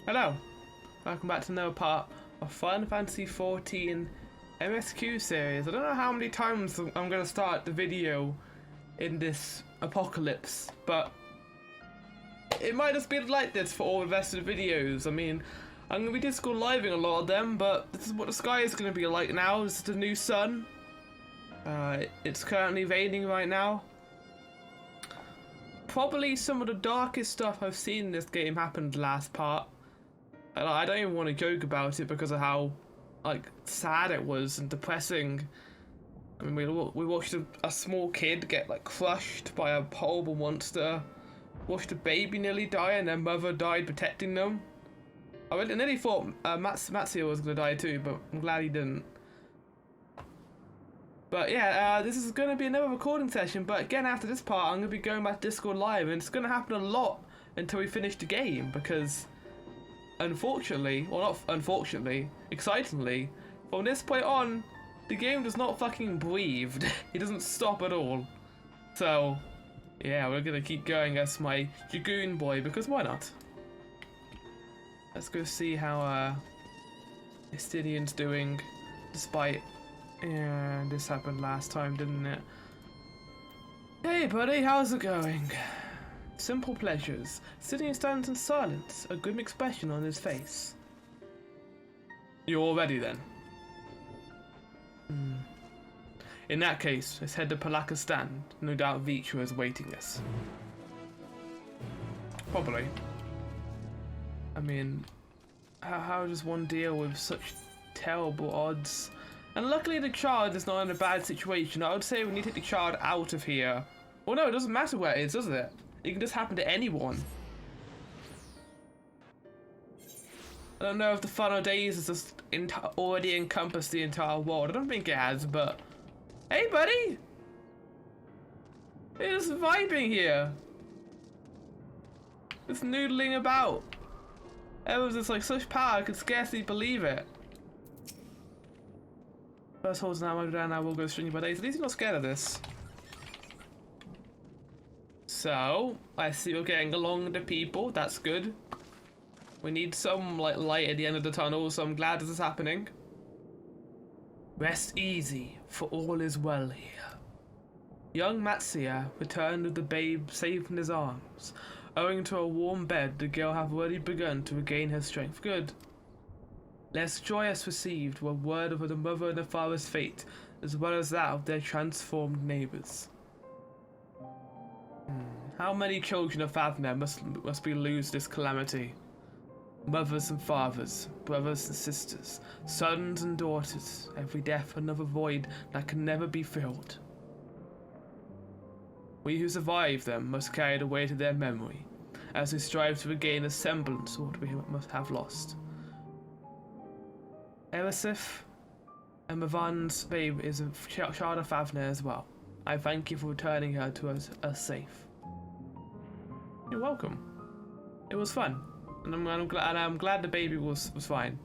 Hello, welcome back to another part of Final Fantasy XIV MSQ series. I don't know how many times I'm going to start the video in this apocalypse, but it might just be like this for all the rest of the videos. I mean, I'm going to be Discord living a lot of them, but this is what the sky is going to be like now. This is the new sun. It's currently raining right now. Probably some of the darkest stuff I've seen in this game happened last part. And I don't even want to joke about it because of how, like, sad it was and depressing. I mean, we watched a small kid get, like, crushed by a horrible monster. Watched a baby nearly die and their mother died protecting them. I nearly thought Matsuo was going to die too, but I'm glad he didn't. But yeah, this is going to be another recording session, but again, after this part, I'm going to be going back to Discord Live, and it's going to happen a lot until we finish the game, because unfortunately, or not unfortunately, excitingly, from this point on, the game does not fucking breathe. It doesn't stop at all. So, yeah, we're going to keep going as my Dragoon boy, because why not? Let's go see how Estinian's doing, despite... Yeah, this happened last time, didn't it? Hey buddy, how's it going? Simple pleasures. Sitting stands in silence, a grim expression on his face. You all ready then? In that case, let's head to Palaka's stand. No doubt Vitra is awaiting us. Probably. I mean, how does one deal with such terrible odds? And luckily the child is not in a bad situation. I would say we need to take the child out of here. Well, no, it doesn't matter where it is, does it? It can just happen to anyone. I don't know if the Final Days has just already encompassed the entire world. I don't think it has, but... Hey, buddy! It's vibing here. It's noodling about. Everyone's just like such power, I could scarcely believe it. First holds now, I will go stringy by days. At least you're not scared of this. So, I see we're getting along with the people. That's good. We need some like light at the end of the tunnel, so I'm glad this is happening. Rest easy, for all is well here. Young Matsuya returned with the babe safe in his arms. Owing to a warm bed, the girl have already begun to regain her strength. Good. Less joyous received were word of the mother and the father's fate, as well as that of their transformed neighbours. How many children of Favner must we lose this calamity? Mothers and fathers, brothers and sisters, sons and daughters, every death another void that can never be filled. We who survive them must carry the weight of their memory, as we strive to regain a semblance of what we must have lost. Erisif and Mavan's babe is a child of Favner as well. I thank you for returning her to us safe. You're welcome. It was fun, and I'm glad the baby was fine.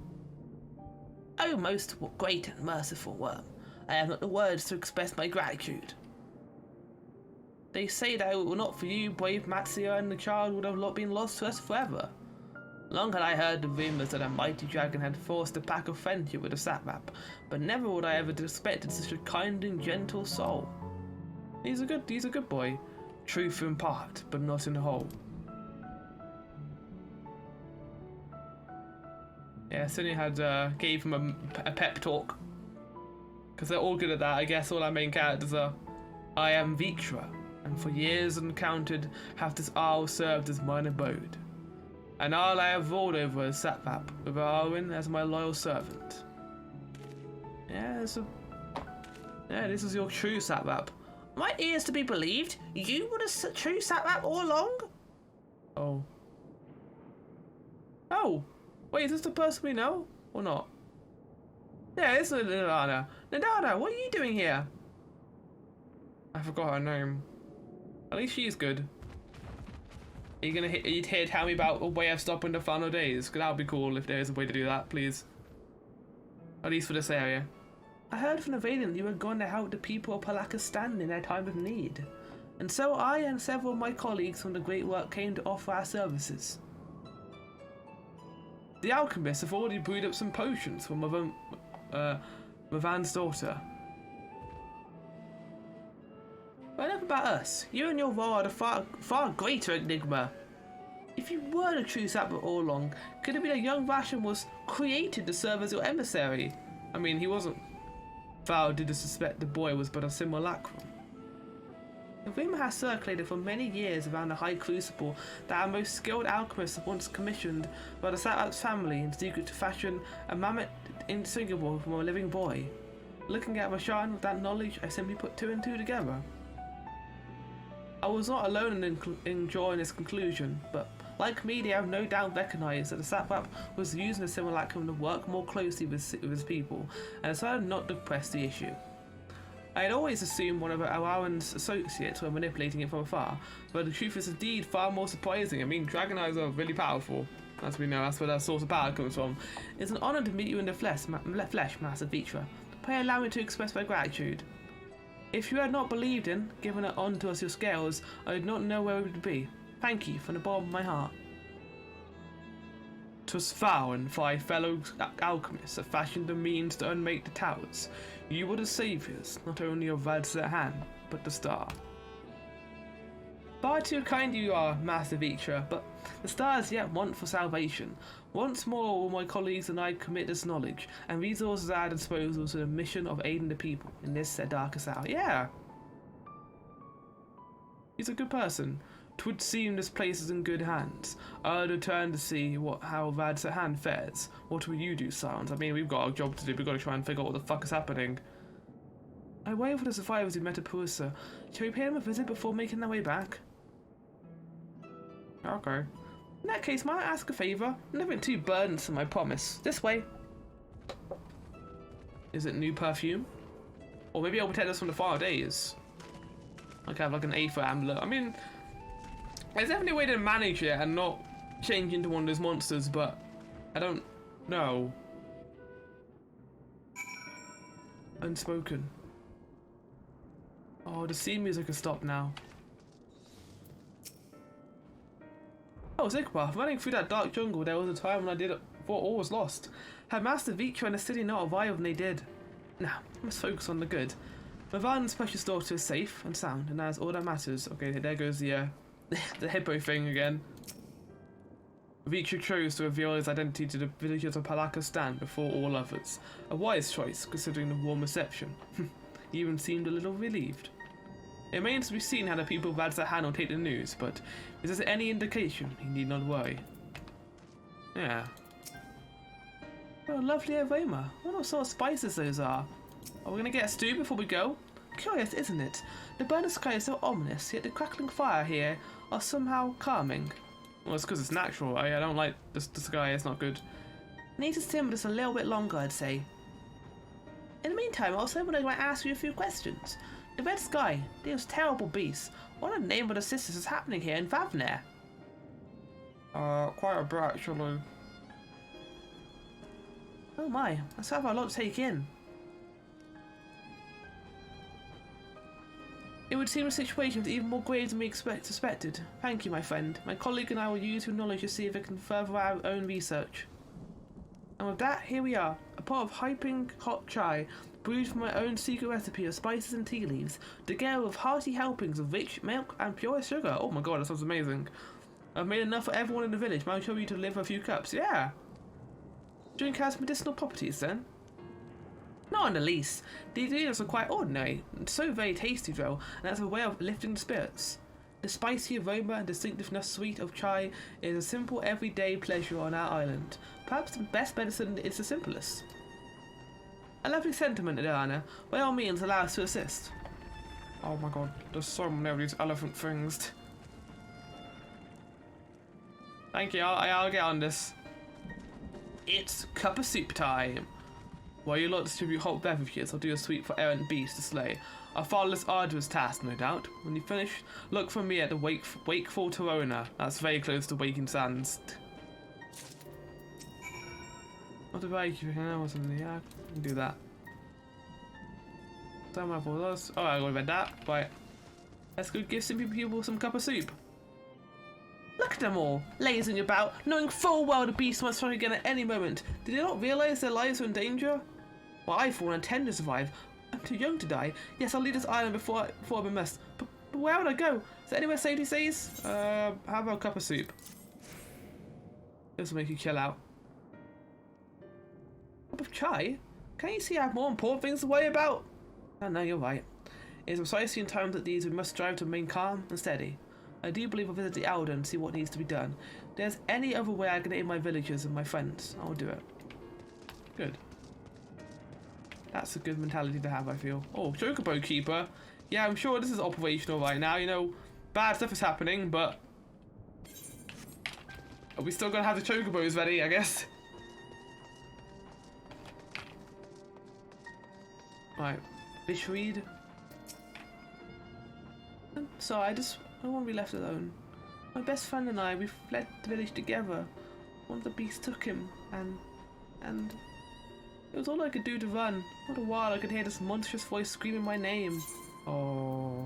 Oh, most great and merciful worm, I have not the words to express my gratitude. They say that it were not for you, brave Matsuya, and the child would have been lost to us forever. Long had I heard the rumours that a mighty dragon had forced a pack of friendship with a satrap, but never would I ever have expected such a kind and gentle soul. He's a good boy. Truth in part, but not in whole. Yeah, Sunny had gave him a pep talk. Because they're all good at that. I guess all our main characters are. I am Vitra, and for years uncounted hath this isle served as mine abode. And all I have ruled over is Satrap, with Arwen as my loyal servant. Yeah, this is your true Satrap. My ears to be believed? You were the true Satrap all along? Oh. Oh! Wait, is this the person we know? Or not? Yeah, it's Nadana. Nadana, what are you doing here? I forgot her name. At least she's good. Are you here to tell me about a way of stopping the Final Days? Because that would be cool if there is a way to do that, please. At least for this area. I heard from the Valiant you were going to help the people of Palaka stand in their time of need. And so I and several of my colleagues from the Great Work came to offer our services. The alchemists have already brewed up some potions for Mavan's daughter. But enough about us. You and your role are the far greater enigma. If you were the true Sapper all along, could it be that young Vashon was created to serve as your emissary? I mean, he wasn't. Val did suspect the boy was but a simulacrum. The rumour has circulated for many years around the High Crucible that our most skilled alchemists once commissioned by the Sapper's family in secret to fashion a mammoth indistinguishable from a living boy. Looking at Vashon with that knowledge, I simply put two and two together. I was not alone in drawing this conclusion, but like me, they have no doubt recognised that the Sapwap was using the simulacrum to work more closely with his people, and decided not to press the issue. I had always assumed one of Awaren's associates were manipulating it from afar, but the truth is indeed far more surprising. I mean, Dragon Eyes are really powerful, as we know, that's where their source of power comes from. It's an honour to meet you in the flesh, Master Vitra. Pray allow me to express my gratitude. If you had not believed in, given it on to us your scales, I would not know where we would be. Thank you from the bottom of my heart. 'Twas thou and thy fellow alchemists that fashioned the means to unmake the towers. You were the saviours, not only of Vad's hand, but the star. Far too kind you are, Master Vitra, but the star is yet want for salvation. Once more will my colleagues and I commit this knowledge and resources at our disposal to the mission of aiding the people in this their darkest hour. Yeah! He's a good person. 'Twould seem this place is in good hands. I'll return to see how Vad's hand fares. What will you do, Silence? I mean, we've got a job to do. We've got to try and figure out what the fuck is happening. I wait for the survivors who met at Puissa. Shall we pay them a visit before making their way back? Okay. In that case, might I ask a favour? Nothing too burdensome, I promise. This way. Is it new perfume? Or maybe it'll protect us from the far days. Like have like an Aether amulet. I mean, there's definitely a way to manage it and not change into one of those monsters, but I don't know. Unspoken. Oh, the scene music has stopped now. Oh, Zigbar, running through that dark jungle, there was a time when I thought all was lost. Had Master Vitra and the city not arrived when they did? Now, let's focus on the good. Mavan's precious daughter is safe and sound, and that's all that matters. Okay, there goes the hippo thing again. Vitra chose to reveal his identity to the villagers of Palakistan before all others. A wise choice, considering the warm reception. He even seemed a little relieved. It remains to be seen how the people of Vadzahan will take the news, but if there's any indication, he need not worry. Yeah. What a lovely aroma. What sort of spices those are. Are we going to get a stew before we go? Curious, isn't it? The burning sky is so ominous, yet the crackling fire here are somehow calming. Well, it's because it's natural. I don't like the sky, it's not good. Need to simmer just a little bit longer, I'd say. In the meantime, I also would like to ask you a few questions. The red sky, those terrible beasts. What in the name of the sisters is happening here in Vavner? Quite a bit actually. Oh my, that's rather a lot to take in. It would seem the situation is even more grave than we suspected. Thank you, my friend. My colleague and I will use your knowledge to see if it can further our own research. And with that, here we are. A pot of piping hot chai, brewed from my own secret recipe of spices and tea leaves, together with hearty helpings of rich milk and pure sugar. Oh my god, that sounds amazing. I've made enough for everyone in the village. Might show you to live a few cups. Yeah. Drink has medicinal properties then? Not in the least. The ingredients are quite ordinary, and so very tasty though, and that's a way of lifting the spirits. The spicy aroma and distinctiveness sweet of chai is a simple everyday pleasure on our island. Perhaps the best medicine is the simplest. A lovely sentiment, Adana. By all means, allow us to assist. Oh my god, there's so many of these elephant things. Thank you, I'll get on this. It's cup of soup time. While you lot distribute hot beverages, I'll do a sweep for errant beasts to slay. A far less arduous task, no doubt. When you finish, look for me at the Wakeful Torona. That's very close to Waking Sands. What about you? Yeah, I can do that. Don't mind for those. Oh, I got that. Right. Let's go give some people some cup of soup. Look at them all, lazing about, knowing full well the beast might strike again at any moment. Did they not realise their lives were in danger? Well, I, for one, intend to survive. I'm too young to die. Yes, I'll leave this island before I've been missed. But where would I go? Is there anywhere safe these days? How about a cup of soup? This will make you chill out. A cup of chai? Can't you see I have more important things to worry about? No, you're right. It is precisely in times like these we must strive to remain calm and steady. I do believe I'll visit the Elder and see what needs to be done. If there's any other way I can aid my villagers and my friends, I'll do it. Good. That's a good mentality to have, I feel. Oh, Chocobo Keeper. Yeah, I'm sure this is operational right now. You know, bad stuff is happening, but are we still gonna have the Chocobos ready, I guess? Right, fish read. Sorry, I don't want to be left alone. My best friend and I, we fled the village together. One of the beasts took him, and it was all I could do to run. What a while I could hear this monstrous voice screaming my name. Oh.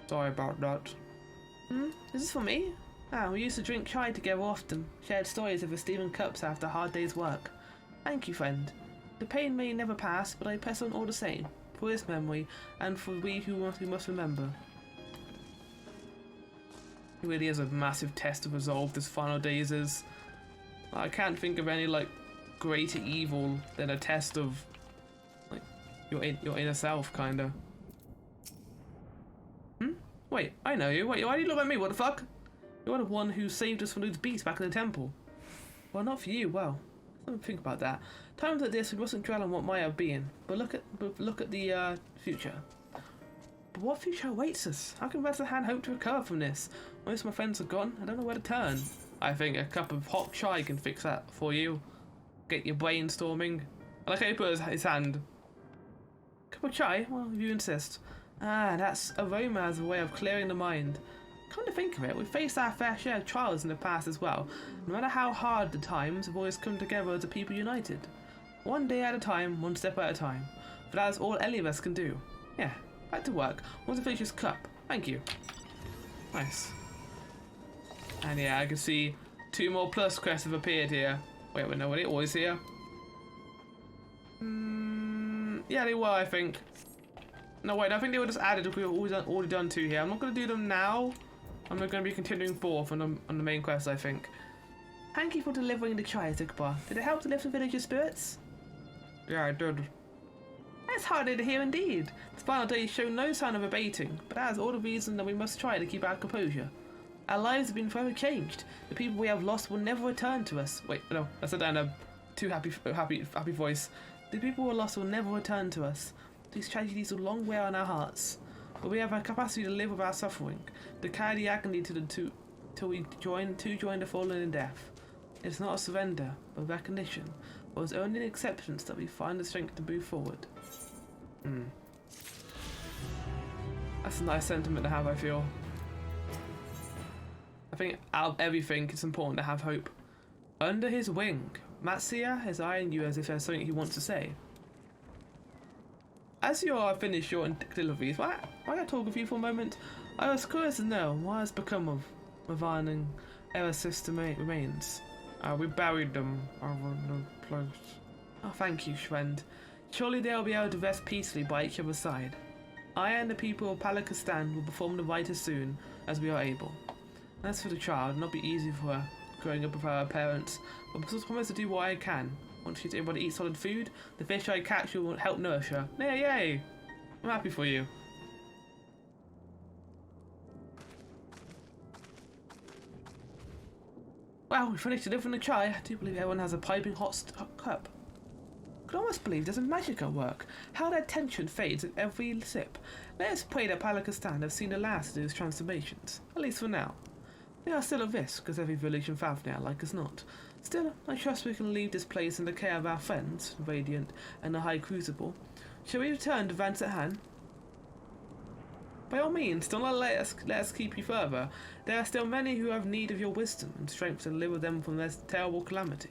Sorry about that. Is this for me? Ah, we used to drink chai together often, shared stories over steaming cups after a hard day's work. Thank you, friend. The pain may never pass, but I press on all the same, for his memory, and for we who must remember. It really is a massive test of resolve, this final days is. I can't think of any, like, greater evil than a test of, like, your inner self, kinda. Wait, I know you. Wait, why do you look like me? What the fuck? You're the one who saved us from those beasts back in the temple. Well, not for you. Well, let me think about that. Times like this, we mustn't dwell on what might have been, but look at the future. But what future awaits us? How can Red Hand hope to recover from this? Most of my friends are gone. I don't know where to turn. I think a cup of hot chai can fix that for you. Get your brainstorming. I like how he put his hand. Cup of chai? Well, if you insist. Ah, that's aroma as a way of clearing the mind. Come to think of it, we've faced our fair share of trials in the past as well. No matter how hard the times, we've always come together as a people united. One day at a time, one step at a time. But that is all any of us can do. Yeah, back to work. Want to finish this cup? Thank you. Nice. And yeah, I can see 2 more plus quests have appeared here. Wait, no, were they always here? Yeah, they were, I think. No, wait, I think they were just added if we were already done 2 here. I'm not going to do them now. I'm going to be continuing 4 on the main quest, I think. Thank you for delivering the chai, Zigbar. Did it help to lift the village's spirits? Yeah, it did. That's harder to hear indeed. This final day show no sign of abating, but that is all the reason that we must try to keep our composure. Our lives have been forever changed. The people we have lost will never return to us. Wait, no, I said that in a too happy voice. The people we lost will never return to us. These tragedies will long wear on our hearts, but we have a capacity to live without suffering, to carry the agony till we join the fallen in death. It's not a surrender, but a recognition. But it's only in acceptance that we find the strength to move forward. That's a nice sentiment to have, I feel. I think out of everything, it's important to have hope. Under his wing, Matsuya is eyeing you as if there's something he wants to say. As you are finished your deliveries, why I talk with you for a moment? I was curious to know what has become of Mavan and Era system remains. We buried them over the place. Oh, thank you, friend. Surely they'll be able to rest peacefully by each other's side. I and the people of Palakistan will perform the rite as soon as we are able. As for the child, it'll not be easy for her growing up without her parents, but I promise to do what I can. Once she's able to eat solid food, the fish I catch will help nourish her. Yay! I'm happy for you. Well, we finished delivering the chai. I do believe everyone has a piping hot cup. I can almost believe there's a magic at work. How that tension fades at every sip. Let us pray that Palakistan have seen the last of those transformations, at least for now. They are still a risk, as every village in Favnia like us not. Still, I trust we can leave this place in the care of our friends, Radiant and the High Crucible. Shall we return to Vansat Han? By all means, don't let us keep you further. There are still many who have need of your wisdom and strength to deliver them from this terrible calamity.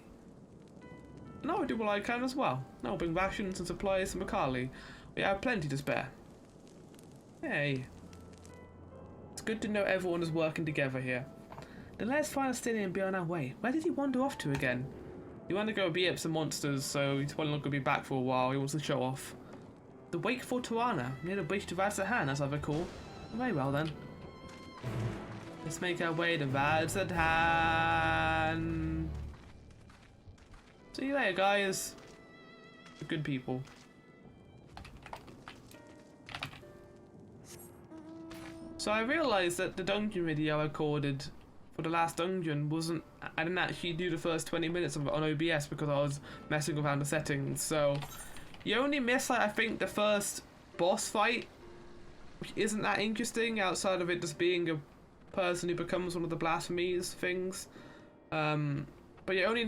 And I will do what I can as well. I will bring rations and supplies to Makali. We have plenty to spare. Hey. good to know everyone is working together here. Then let's find a steady and be on our way. Where did he wander off to again? He wanted to go beat up some monsters, so he's probably not going to be back for a while. He wants to show off. The wake for Tirana, near the bridge to Vadzhan, as I recall. Very well then. Let's make our way to Vadzhan. See you later, guys. Good people. So I realised that the dungeon video I recorded for the last dungeon wasn't... I didn't actually do the first 20 minutes of it on OBS because I was messing around the settings. So you only miss, like, I think, the first boss fight, which isn't that interesting outside of it just being a person who becomes one of the blasphemies things. But you only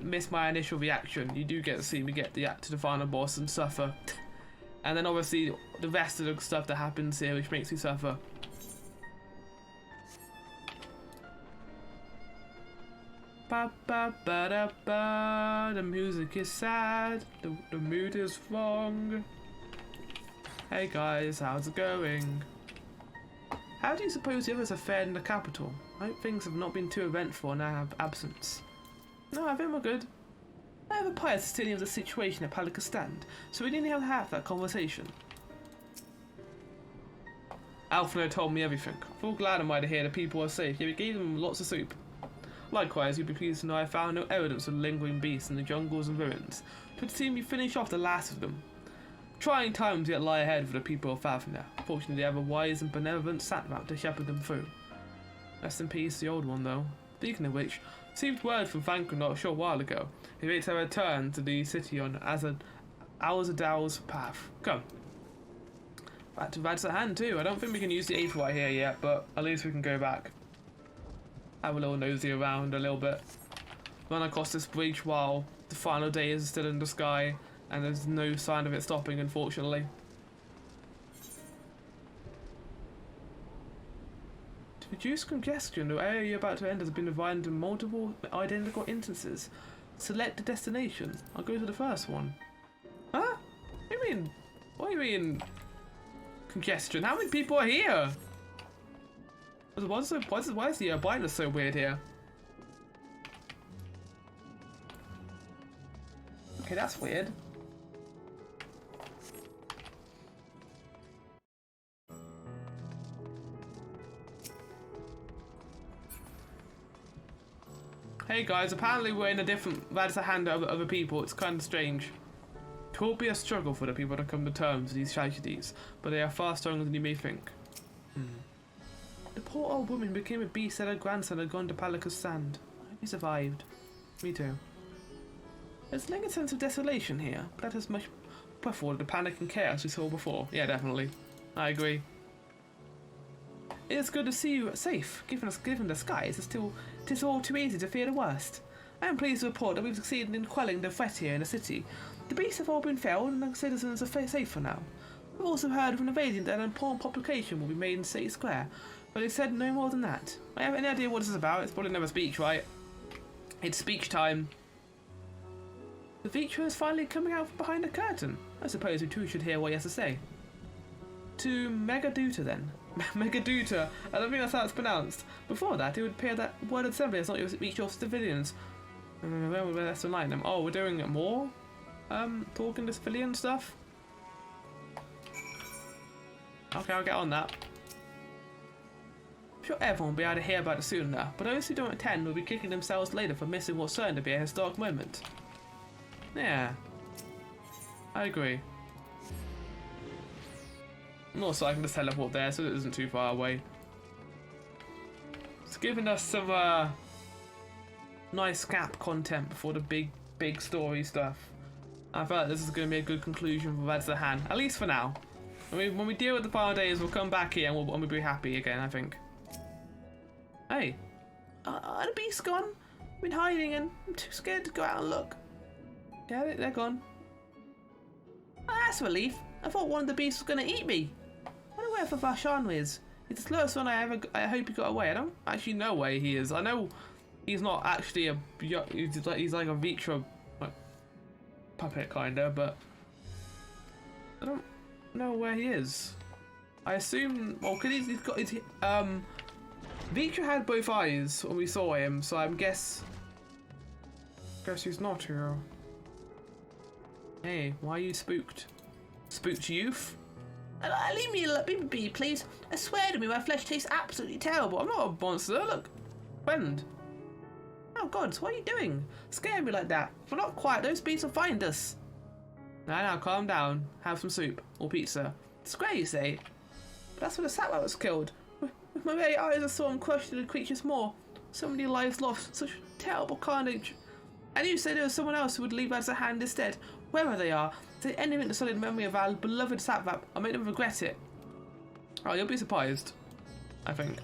miss my initial reaction. You do get to see me get to the final boss and suffer. And then obviously the rest of the stuff that happens here which makes me suffer. Ba ba ba da ba. The music is sad. The mood is wrong. Hey guys, how's it going? How do you suppose the others have fared in the capital? I hope things have not been too eventful in our absence. No, I think we're good. I have a pious understanding of the situation at Palica's stand, so we didn't have that conversation. Alfredo told me everything. I feel glad am I to hear the people are safe, yet we gave them lots of soup. Likewise, you'll be pleased to know I found no evidence of lingering beasts in the jungles and ruins. It would seem we finished off the last of them. Trying times yet lie ahead for the people of Favna. Fortunately, they have a wise and benevolent satram to shepherd them through. Rest in peace, the old one, though. Speaking of which, received word from Thancred a short while ago. He waits our return to the city on Azadal's path. Come. Back to Vadzhan too. I don't think we can use the Aetheryte here yet, but at least we can go back. Have a little nosy around a little bit. Run across this bridge while the final day is still in the sky and there's no sign of it stopping, unfortunately. To reduce congestion, the area you're about to enter has been divided into multiple identical instances. Select a destination. I'll go to the first one. Huh? What do you mean? What do you mean? Congestion? How many people are here? Why is the brightness so weird here? Okay, that's weird. Hey guys, apparently we're in a different Vadzhan to other people. It's kind of strange. It will be a struggle for the people to come to terms with these tragedies, but they are far stronger than you may think. The poor old woman became a beast that her grandson had gone to Palica's stand. I hope he survived. Me too. There's a lingering sense of desolation here, but that is much preferable to the panic and chaos we saw before. Yeah, definitely. I agree. It is good to see you safe. Given the skies, it is all too easy to fear the worst. I am pleased to report that we've succeeded in quelling the threat here in the city. The beasts have all been felled and the citizens are safe for now. We've also heard from the Radiant that an important publication will be made in City Square, but they said no more than that. I have any idea what this is about. It's probably another speech, right? It's speech time. The feature is finally coming out from behind the curtain. I suppose we too should hear what he has to say. To Megaduta then. Megaduta. I don't think that's how it's pronounced. Before that, it would appear that word assembly has not reached your civilians. Let's enlighten them. Oh, we're doing more? Talking to civilian stuff? Okay, I'll get on that. I'm sure everyone will be able to hear about it soon now, but those who don't attend will be kicking themselves later for missing what's certain to be a historic moment. Yeah. I agree. And also I can just teleport there so it isn't too far away. It's giving us some nice gap content before the big story stuff. I feel like this is going to be a good conclusion for Vadzhan, at least for now. When we deal with the final days, we'll come back here and we'll be happy again, I think. Hey, are the beasts gone? I've been hiding and I'm too scared to go out and look. Yeah, they're gone. Oh, that's a relief. I thought one of the beasts was going to eat me. I wonder where Vashanu is. He's the slowest one I hope he got away. I don't actually know where he is. I know he's not actually he's like a Vitra puppet kinda, but I don't know where he is. I assume, well, cause he's got his, Vitra had both eyes when we saw him, so I guess he's not here. Hey, why are you spooked? Spooked youth? Leave me be, please. I swear to me, my flesh tastes absolutely terrible. I'm not a monster, look. Friend. Oh God, what are you doing? Scare me like that. If we're not quiet, those beasts will find us. Now, calm down. Have some soup or pizza. It's great, you say. But that's when the Satwat was killed. With my very eyes, I saw him crushed into the creature's maw. So many lives lost. Such terrible carnage. And you said there was someone else who would leave us a hand instead. Wherever they are, if they anything to solid memory of our beloved Satwat, I'll make them regret it. Oh, you'll be surprised. I think.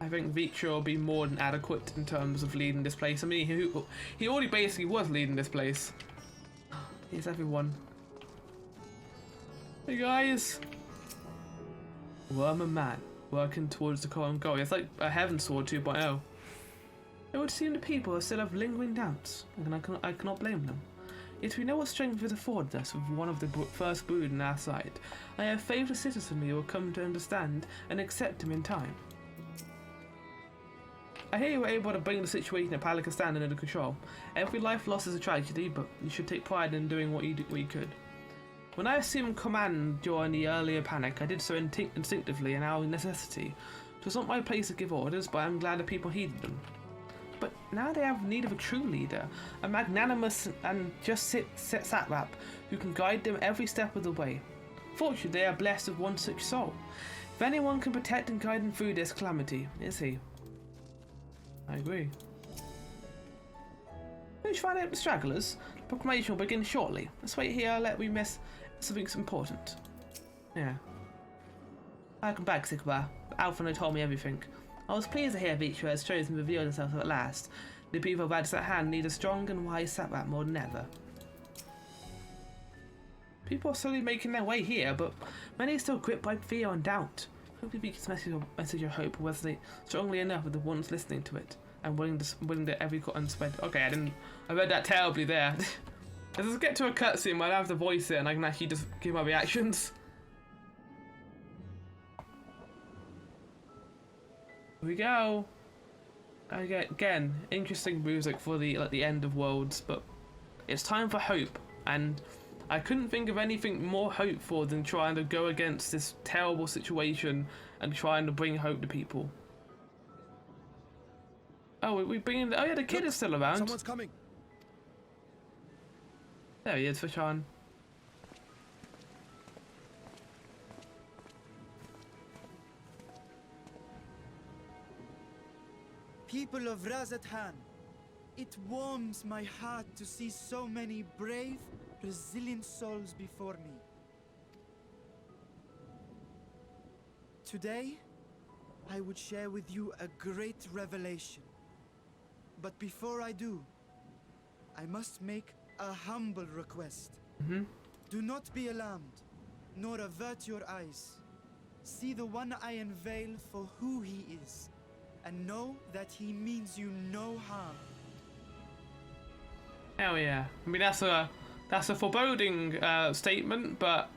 I think Vitra will be more than adequate in terms of leading this place. I mean, he already basically was leading this place. Here's everyone. Hey guys! Worm and man, working towards the common goal. It's like a Heaven Sword 2.0. It would seem the people still have lingering doubts, and I cannot blame them. Yet we know what strength is afforded us with one of the first brood on our side. I have faith the citizenry will come to understand and accept him in time. I hear you were able to bring the situation at Palakistan under control. Every life lost is a tragedy, but you should take pride in doing what you could. When I assumed command during the earlier panic, I did so instinctively and out of necessity. It was not my place to give orders, but I'm glad the people heeded them. But now they have need of a true leader, a magnanimous and just Satwat who can guide them every step of the way. Fortunately, they are blessed with one such soul. If anyone can protect and guide them through this calamity, it's he. I agree. Who's find out the stragglers? The proclamation will begin shortly. Let's wait here, let we miss something important. Yeah. Welcome back, Sigmar. Alpha told me everything. I was pleased to hear Vitra has chosen to reveal himself at last. The people of Addis at hand need a strong and wise Satwat more than ever. People are slowly making their way here, but many are still gripped by fear and doubt. Hopefully Vitra's message of hope will resonate strongly enough with the ones listening to it, and willing to every cut and spread. Okay, I read that terribly there. Let's get to a cutscene where I have to voice it and I can actually just give my reactions. Here we go. Again, interesting music for the end of worlds, but it's time for hope, and I couldn't think of anything more hopeful than trying to go against this terrible situation and trying to bring hope to people. Oh, we bringing the, oh yeah, the kid is still around. Someone's coming. There he is, Fashan. People of Razathan, it warms my heart to see so many brave, resilient souls before me. Today, I would share with you a great revelation. But before I do, I must make a humble request. Do not be alarmed, nor avert your eyes. See the one I unveil for who he is, and know that he means you no harm. Hell yeah. I mean, that's a foreboding statement, but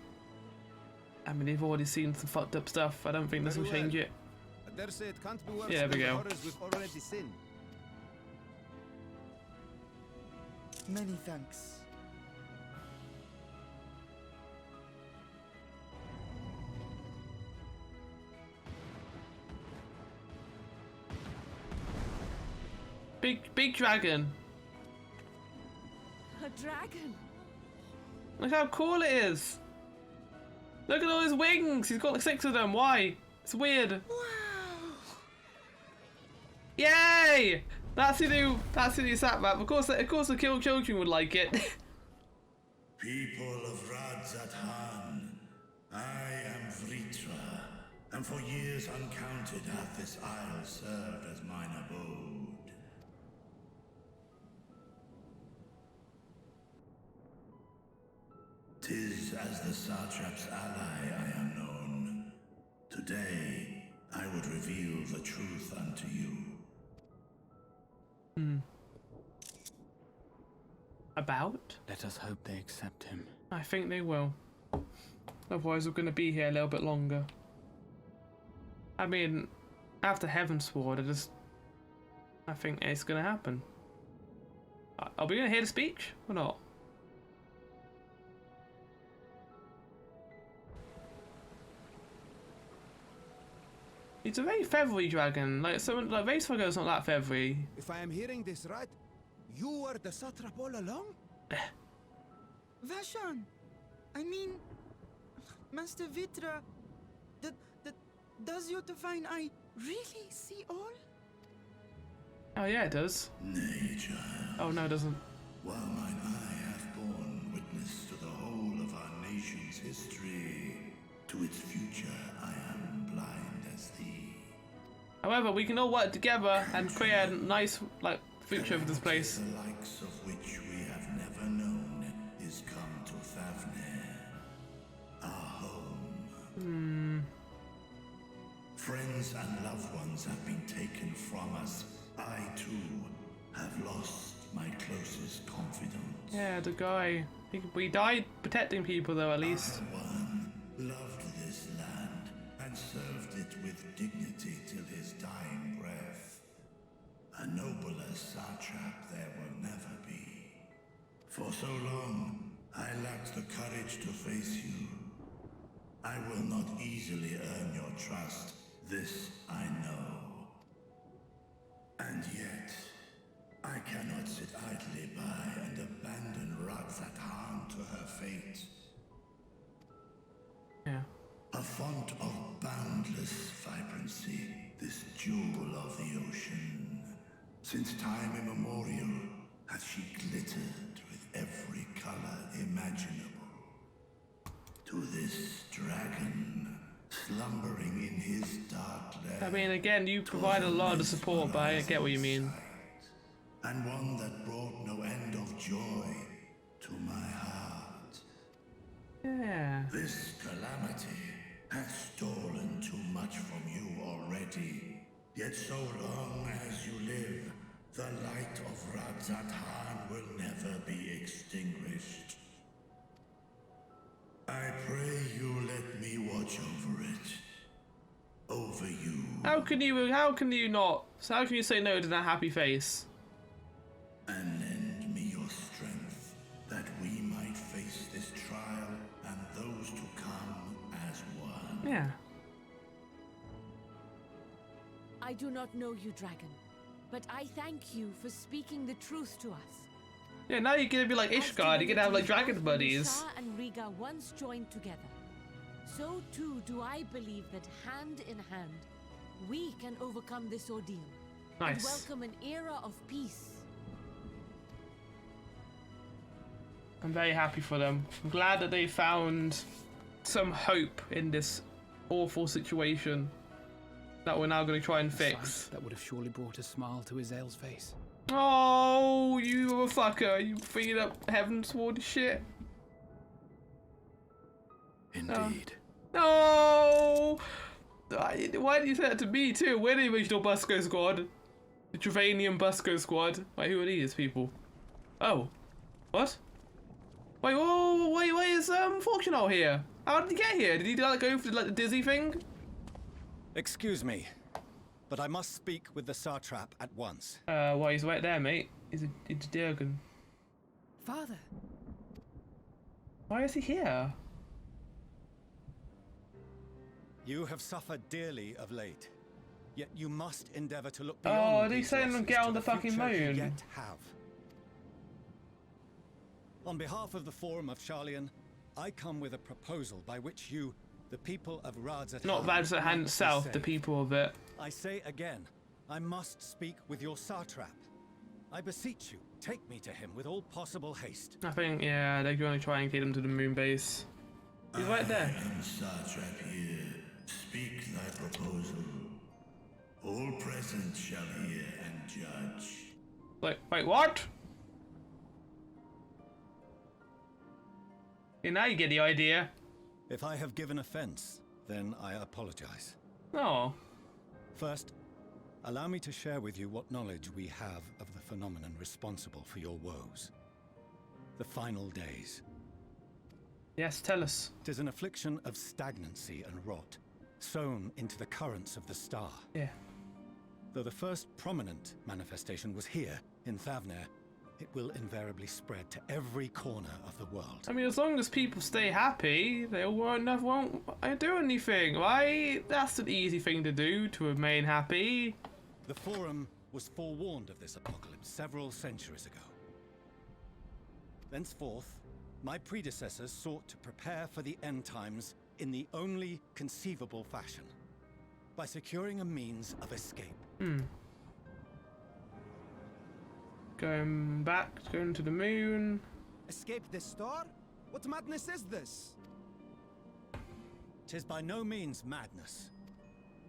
I mean, they've already seen some fucked up stuff. I don't think this will change it. I dare say it can't be worse Yeah, there we than the go. horrors we've already seen. Many thanks. Big dragon. A dragon? Look how cool it is. Look at all his wings. He's got like 6 of them. Why? It's weird. Wow! Yay! That's the new Satwat. Of course the Kill Children would like it. People of Radzathan, I am Vritra, and for years uncounted hath this isle served as mine abode. 'Tis as the Satrap's ally I am known. Today, I would reveal the truth unto you. About? Let us hope they accept him. I think they will. Otherwise, we're going to be here a little bit longer. I mean, after Heavensward, I think it's going to happen. Are we going to hear the speech or not? It's a very feathery dragon. Like Vacefunger's not that feathery. If I am hearing this right, you were the satrap all along? Vashan! I mean, Master Vitra, does your divine eye really see all? Oh yeah, it does. Nay, child. Oh no, it doesn't. While mine eye hath borne witness to the whole of our nation's history, to its future I am blind as thee. However, we can all work together and create a nice future of this place. The likes of which we have never known is come to Fafnir, our home. Friends and loved ones have been taken from us. I too have lost my closest confidant. Yeah, the guy. We died protecting people though, at least. One loved this land and served it with dignity till his dying breath. A nobler satrap there will never be. For so long, I lacked the courage to face you. I will not easily earn your trust, this I know. And yet, I cannot sit idly by and abandon Radzathan to her fate. Yeah. A font of boundless vibrancy, this jewel of the ocean. Since time immemorial, hath she glittered with every color imaginable. To this dragon, slumbering in his dark lair. I mean, again, you provide a lot of support, but I get what you mean. And one that brought no end of joy to my heart. Yeah. This calamity hath stolen too much from you already. Yet so long as you live, the light of Radzathan will never be extinguished. I pray you let me watch over it. Over you. How can you not? So how can you say no to that happy face? And lend me your strength, that we might face this trial and those to come as one. Yeah. I do not know you, dragon, but I thank you for speaking the truth to us. Yeah, now you're gonna be like Ishgard, you're gonna have like dragon buddies. Shah and Riga once joined together. So too do I believe that hand in hand, we can overcome this ordeal. Nice. And welcome an era of peace. I'm very happy for them. I'm glad that they found some hope in this awful situation that we're now going to try and fix. That would have surely brought a smile to Azale's face. Oh, you fucker. You freed up Heavensward shit. Indeed. No! Why did you say that to me too? We're the original Busco squad. The Travanian Busco squad. Wait, who are these people? Oh. What? Wait, whoa, wait, is Fortunal here? How did he get here? Did he like go for like the dizzy thing? Excuse me, but I must speak with the satrap at once. Well, he's right there, mate. He's a Durgan. Father. Why is he here? You have suffered dearly of late, yet you must endeavor to look Oh, beyond are they these saying losses get to on the fucking future you moon? yet have. On behalf of the Forum of Sharlayan, I come with a proposal by which you, the people of Radzathan, Not Radzathan itself, the saved. people of it. I say again, I must speak with your satrap. I beseech you, take me to him with all possible haste. I think, yeah, they're going to try and get him to the moon base. He's right there. I am satrap here. Speak thy proposal. All present shall hear and judge. Like, wait, what? Yeah, now you get the idea. If I have given offense, then I apologize. Oh. First, allow me to share with you what knowledge we have of the phenomenon responsible for your woes. The final days. Yes, tell us. 'Tis an affliction of stagnancy and rot, sown into the currents of the star. Yeah. Though the first prominent manifestation was here, in Thavner, it will invariably spread to every corner of the world. I mean, as long as people stay happy, they won't do anything, right? That's an easy thing to do, to remain happy. The Forum was forewarned of this apocalypse several centuries ago. Thenceforth, my predecessors sought to prepare for the end times in the only conceivable fashion, by securing a means of escape. Going to the moon. Escape the star? What madness is this? 'Tis by no means madness.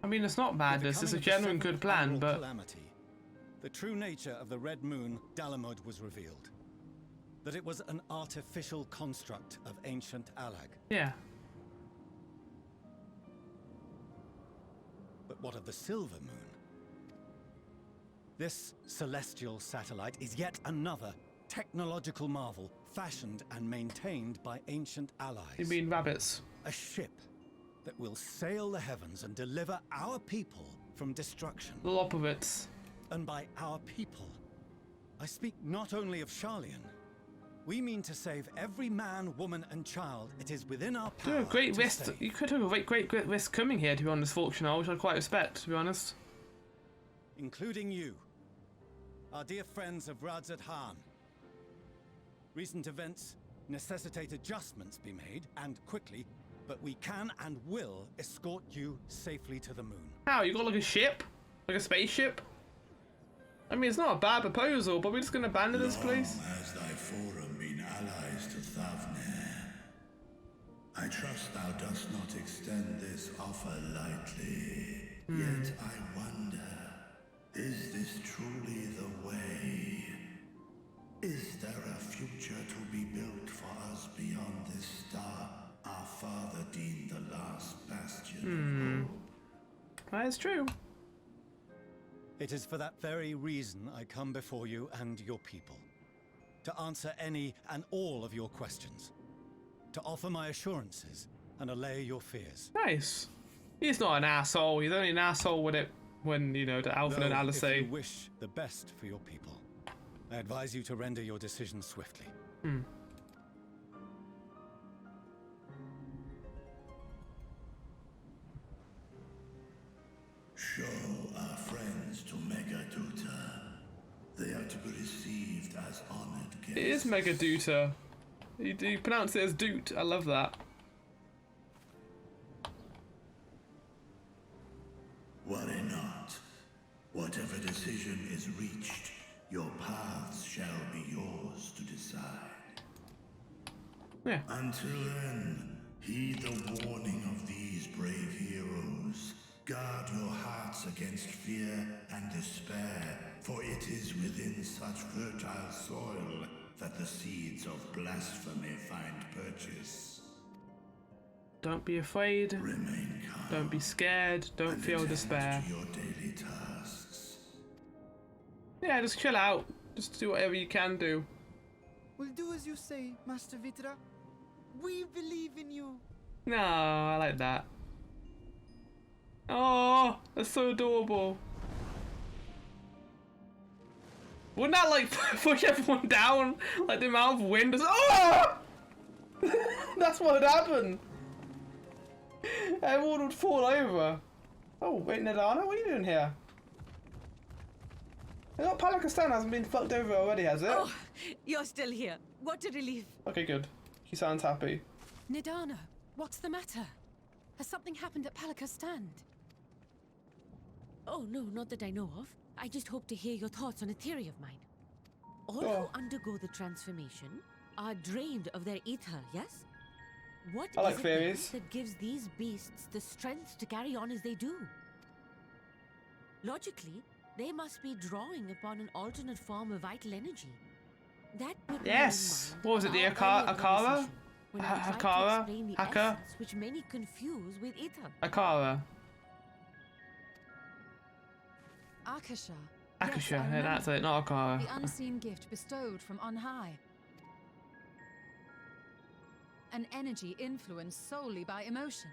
I mean, it's not With the madness, it's a coming of the genuine seventh good plan, annual but calamity, the true nature of the Red Moon, Dalamud, was revealed. That it was an artificial construct of ancient Alag. yeah. But what of the Silver Moon? This celestial satellite is yet another technological marvel fashioned and maintained by ancient allies. You mean rabbits? A ship that will sail the heavens and deliver our people from destruction. The Lopovitz. And by our people, I speak not only of Sharlayan. We mean to save every man, woman, and child it is within our power. Took a great to risk. save. You could have a great risk coming here, to be honest, Fortunal, which I quite respect, to be honest. Including you, our dear friends of Radzat Han. Recent events necessitate adjustments be made, and quickly, but we can and will escort you safely to the moon. How? You got like a ship? Like a spaceship? I mean, it's not a bad proposal, but we're just gonna abandon this place? Long has thy forum been allies to Thavner. I trust thou dost not extend this offer lightly. Yet I wonder, is this truly the way? Is there a future to be built for us beyond this star our father deemed the last bastion of hope? That is true. It is for that very reason I come before you and your people. To answer any and all of your questions. To offer my assurances and allay your fears. Nice. He's not an asshole. He's only an asshole with it when, you know, the Alpha and Though, Alice if say. you wish the best for your people, I advise you to render your decision swiftly. Show our friends to Megaduta. They are to be received as honored guests. It is Megaduta. You pronounce it as Doot. I love that. Worry not. Whatever decision is reached, your paths shall be yours to decide. Yeah. Until then, heed the warning of these brave heroes. Guard your hearts against fear and despair, for it is within such fertile soil that the seeds of blasphemy find purchase. Don't be afraid. Remain calm. Don't be scared. Don't and feel attend despair. to your daily tasks. Yeah, just chill out. Just do whatever you can do. We'll do as you say, Master Vitra. We believe in you. No, I like that. Oh, that's so adorable. Wouldn't that like push everyone down? Like the amount of wind is. Oh! That's what would happen. Everyone would fall over. Oh, wait, Nadana, what are you doing here? Palakistan hasn't been fucked over already, has it? Oh, you're still here. What a relief. Okay, good. She sounds happy. Nidana, what's the matter? Has something happened at Palakistan? Oh, no, not that I know of. I just hope to hear your thoughts on a theory of mine. All Oh. who undergo the transformation are drained of their ether, yes? What I like is it then theories. that gives these beasts the strength to carry on as they do? Logically, they must be drawing upon an alternate form of vital energy. That put me in Yes. mind What was it, the our earlier Akara? conversation, when I tried to Akara? explain the Haka? essence which many confuse with ether. Akara. Akasha. Akasha, Yes, I yeah, that's remember. it, not Akara. The unseen gift bestowed from on high. an energy influenced solely by emotion.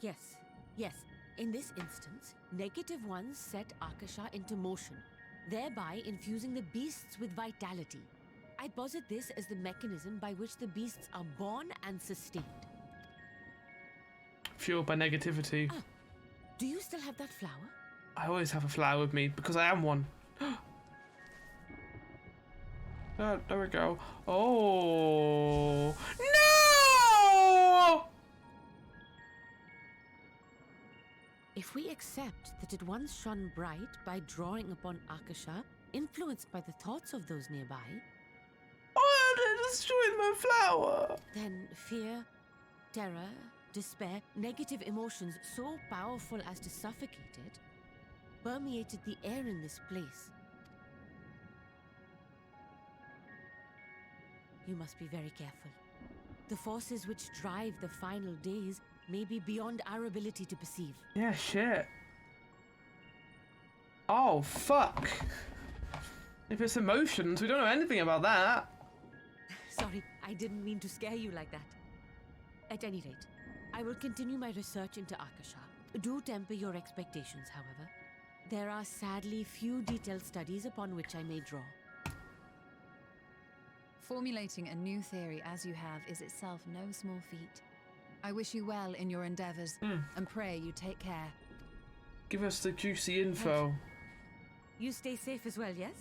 Yes, yes. In this instance, negative ones set Akasha into motion, thereby infusing the beasts with vitality. I posit this as the mechanism by which the beasts are born and sustained. Fueled by negativity. Ah, do you still have that flower? I always have a flower with me because I am one. Oh, there we go. Oh no! If we accept that it once shone bright by drawing upon Akasha, influenced by the thoughts of those nearby, Oh, they destroyed my flower! then fear, terror, despair, negative emotions so powerful as to suffocate it, permeated the air in this place. You must be very careful. The forces which drive the final days may be beyond our ability to perceive. Yeah, shit. Oh, fuck. If it's emotions, we don't know anything about that. Sorry, I didn't mean to scare you like that. At any rate, I will continue my research into Akasha. Do temper your expectations, however. There are sadly few detailed studies upon which I may draw. Formulating a new theory as you have is itself no small feat. I wish you well in your endeavors and pray you take care. Give us the juicy info. You stay safe as well, yes?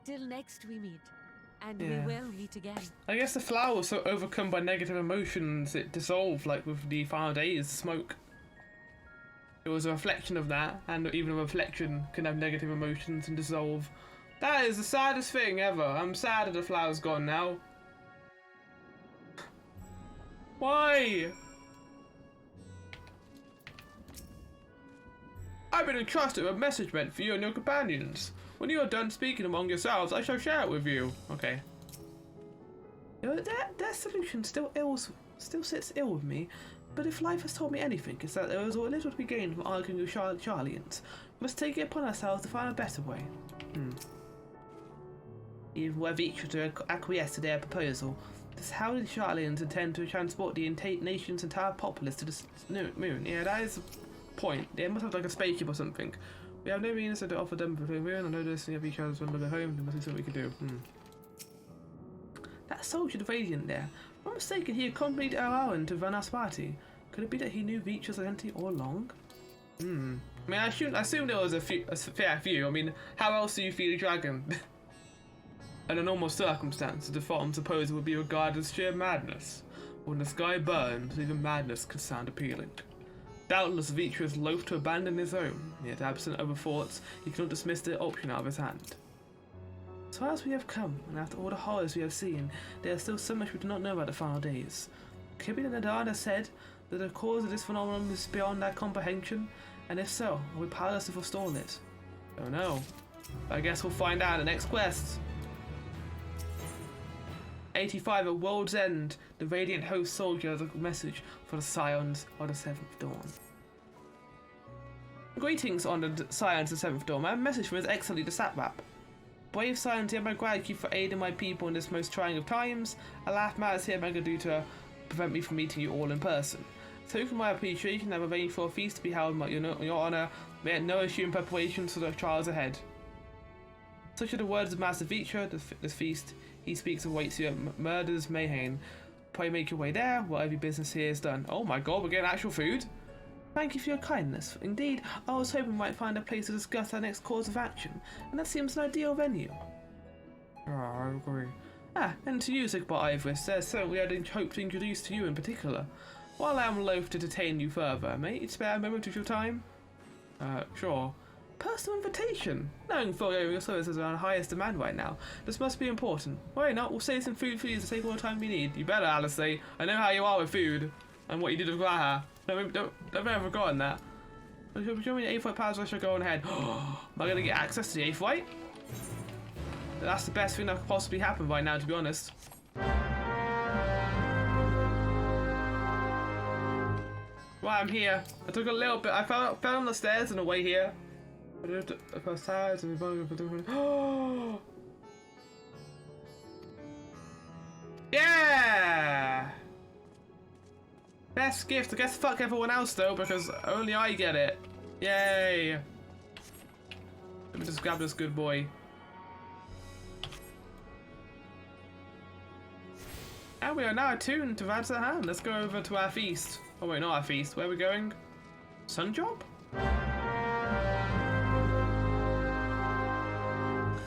Till next we meet. And Yeah. we will meet again. I guess the flower was so overcome by negative emotions, it dissolved like with the final days smoke. It was a reflection of that, and even a reflection can have negative emotions and dissolve. That is the saddest thing ever. I'm sad that the flower's gone now. Why? I've been entrusted with a message meant for you and your companions. When you are done speaking among yourselves, I shall share it with you. Okay. You know, their solution still sits ill with me, but if life has taught me anything, it's that there is a little to be gained from arguing with Charlians. We must take it upon ourselves to find a better way. Even were Vitra to acquiesce to their proposal, this how did Charlians intend to transport the nation's entire populace to the moon? Yeah, that is a point. They must have like a spaceship or something. We have no means to offer them between moon. I know this of each other's when we go home. There must be something we can do. That soldier, the Radiant there. If I'm mistaken, he accompanied our own to run our party. Could it be that he knew Vitra's identity all along? I mean, I assume there was a fair few. I mean, how else do you feed a dragon? In a normal circumstance, the default suppose would be regarded as sheer madness. When the sky burns, even madness could sound appealing. Doubtless Vitra is loath to abandon his own, yet absent of thoughts, he cannot dismiss the option out of his hand. As far as we have come, and after all the horrors we have seen, there is still so much we do not know about the final days. Could it be that Nadar has said that the cause of this phenomenon is beyond our comprehension, and if so, are we powerless to forestall it? Don't know. But I guess we'll find out in the next quest. 85 at World's End, the Radiant Host Soldier has a message for the Scions of the Seventh Dawn. Greetings, honoured Scions of the Seventh Dawn. I have a message from His Excellency the Satrap. Brave Scions, hereby gratitude for aiding my people in this most trying of times. A laugh matters hereby do to prevent me from meeting you all in person. So for my appreciation, I have arranged for a feast to be held in your honour, yet no issue in preparations for the trials ahead. Such are the words of Master Vitra. This feast he speaks awaits you at Murder's Mayhain. Pray make your way there, whatever your business here is done. Oh my god, we're getting actual food? Thank you for your kindness. Indeed, I was hoping we might find a place to discuss our next course of action, and that seems an ideal venue. Oh, I agree. And to you, Zigbot Ivoris, there's something we had hoped to introduce to you in particular. While I am loath to detain you further, may you spare a moment of your time? Sure. Personal invitation. Knowing for your services are on highest demand right now, this must be important. Why not? We'll save some food for you to take all the time we need. You better, Alistair. I know how you are with food and what you did with Glaha. Don't ever forgotten that. Show me the 8 powers. I should go on ahead. Am I gonna get access to the 8th white? That's the best thing that could possibly happen right now, to be honest. Right, I'm here. I took a little bit. I fell on the stairs on the way here. I did the first sides and Yes, gift. I guess fuck everyone else though, because only I get it. Yay. Let me just grab this good boy. And we are now attuned to Rad's hand. Let's go over to our feast. Oh wait, not our feast. Where are we going? Sun job?